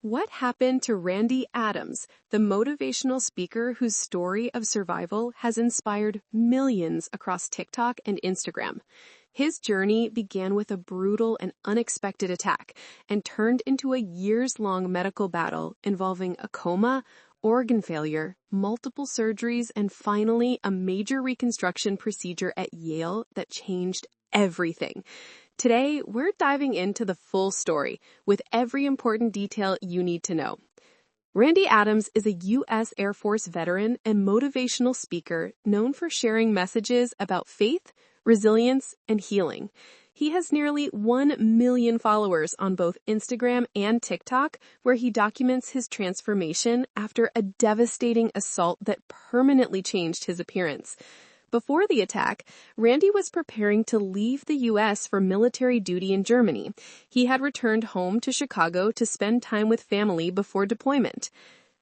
What happened to Randy Adams, the motivational speaker whose story of survival has inspired millions across TikTok and Instagram? His journey began with a brutal and unexpected attack and turned into a years-long medical battle involving a coma, organ failure, multiple surgeries, and finally a major reconstruction procedure at Yale that changed everything. Today, we're diving into the full story with every important detail you need to know. Randy Adams is a U.S. Air Force veteran and motivational speaker known for sharing messages about faith, resilience, and healing. He has nearly 1 million followers on both Instagram and TikTok, where he documents his transformation after a devastating assault that permanently changed his appearance. Before the attack, Randy was preparing to leave the U.S. for military duty in Germany. He had returned home to Chicago to spend time with family before deployment.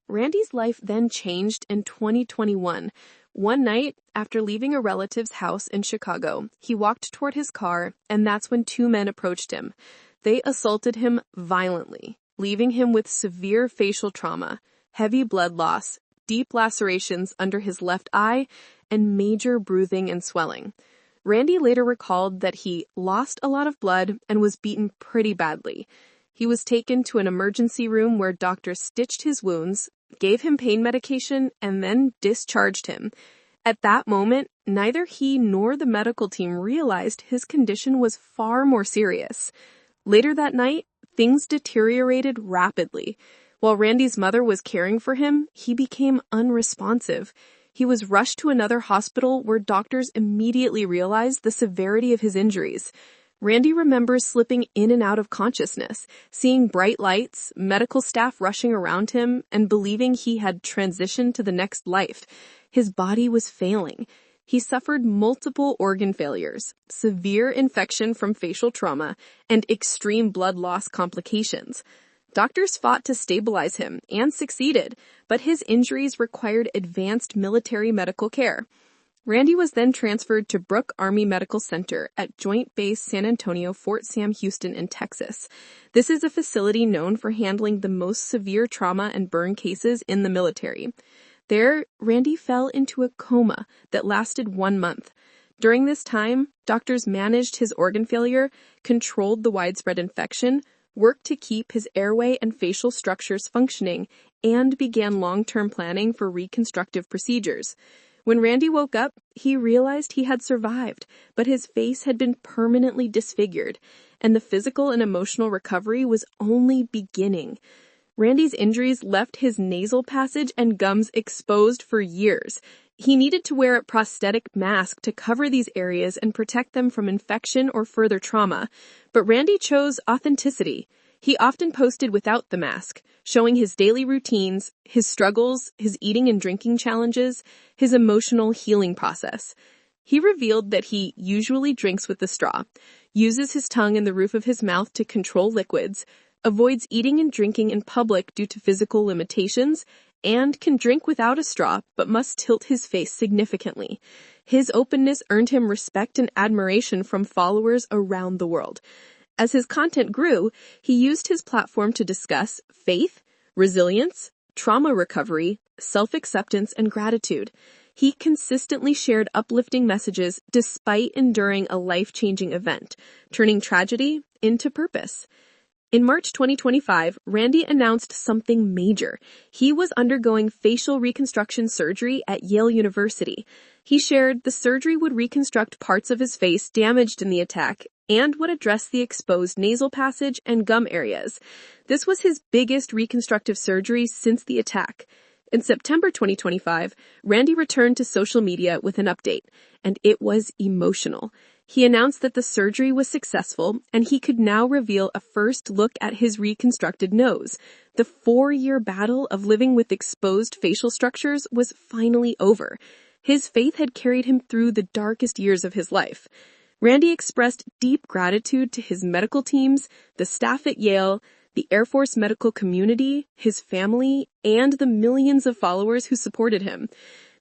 Randy's life then changed in 2021. One night, after leaving a relative's house in Chicago, he walked toward his car, and that's when two men approached him. They assaulted him violently, leaving him with severe facial trauma, heavy blood loss, deep lacerations under his left eye, and major bruising and swelling. Randy later recalled that he lost a lot of blood and was beaten pretty badly. He was taken to an emergency room where doctors stitched his wounds, gave him pain medication, and then discharged him. At that moment, neither he nor the medical team realized his condition was far more serious. Later that night, things deteriorated rapidly. While Randy's mother was caring for him, he became unresponsive. He was rushed to another hospital where doctors immediately realized the severity of his injuries. Randy remembers slipping in and out of consciousness, seeing bright lights, medical staff rushing around him, and believing he had transitioned to the next life. His body was failing. He suffered multiple organ failures, severe infection from facial trauma, and extreme blood loss complications. Doctors fought to stabilize him and succeeded, but his injuries required advanced military medical care. Randy was then transferred to Brooke Army Medical Center at Joint Base San Antonio, Fort Sam Houston in Texas. This is a facility known for handling the most severe trauma and burn cases in the military. There, Randy fell into a coma that lasted 1 month. During this time, doctors managed his organ failure, controlled the widespread infection, worked to keep his airway and facial structures functioning, and began long-term planning for reconstructive procedures. When Randy woke up, he realized he had survived, but his face had been permanently disfigured, and the physical and emotional recovery was only beginning. Randy's injuries left his nasal passage and gums exposed for years. He needed to wear a prosthetic mask to cover these areas and protect them from infection or further trauma. But Randy chose authenticity. He often posted without the mask, showing his daily routines, his struggles, his eating and drinking challenges, his emotional healing process. He revealed that he usually drinks with a straw, uses his tongue and the roof of his mouth to control liquids, avoids eating and drinking in public due to physical limitations, and can drink without a straw but must tilt his face significantly. His openness earned him respect and admiration from followers around the world. As his content grew, he used his platform to discuss faith, resilience, trauma recovery, self-acceptance, and gratitude. He consistently shared uplifting messages despite enduring a life-changing event, turning tragedy into purpose. In March 2025, Randy announced something major. He was undergoing facial reconstruction surgery at Yale University. He shared the surgery would reconstruct parts of his face damaged in the attack and would address the exposed nasal passage and gum areas. This was his biggest reconstructive surgery since the attack. In September 2025, Randy returned to social media with an update, and it was emotional. He announced that the surgery was successful and he could now reveal a first look at his reconstructed nose. The 4-year battle of living with exposed facial structures was finally over. His faith had carried him through the darkest years of his life. Randy expressed deep gratitude to his medical teams, the staff at Yale, the Air Force medical community, his family, and the millions of followers who supported him.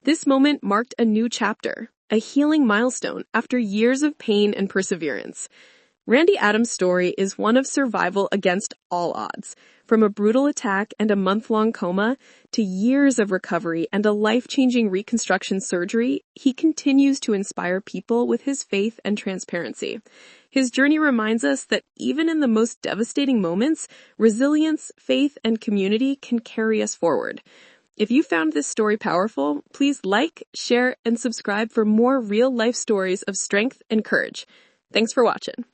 This moment marked a new chapter, a healing milestone after years of pain and perseverance. Randy Adams' story is one of survival against all odds. From a brutal attack and a month-long coma to years of recovery and a life-changing reconstruction surgery, he continues to inspire people with his faith and transparency. His journey reminds us that even in the most devastating moments, resilience, faith, and community can carry us forward. If you found this story powerful, please like, share, and subscribe for more real-life stories of strength and courage. Thanks for watching.